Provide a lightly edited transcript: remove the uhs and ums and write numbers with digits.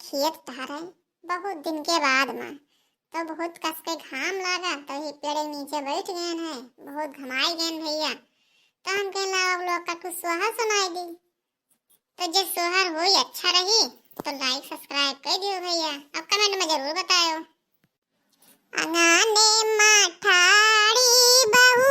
खेत तारे बहुत दिन के बाद में तो बहुत कस के घाम लागा तो ही पेड़ नीचे बैठ गए हैं। बहुत घमाई गए भैया। तो हम कहला अब लोग का कुछ सोहर सुनाई दी। तो जो सोहर हो अच्छा रही तो लाइक सब्सक्राइब कर दियो भैया। अब कमेंट में जरूर बताओ। अंगने माठाड़ी बहू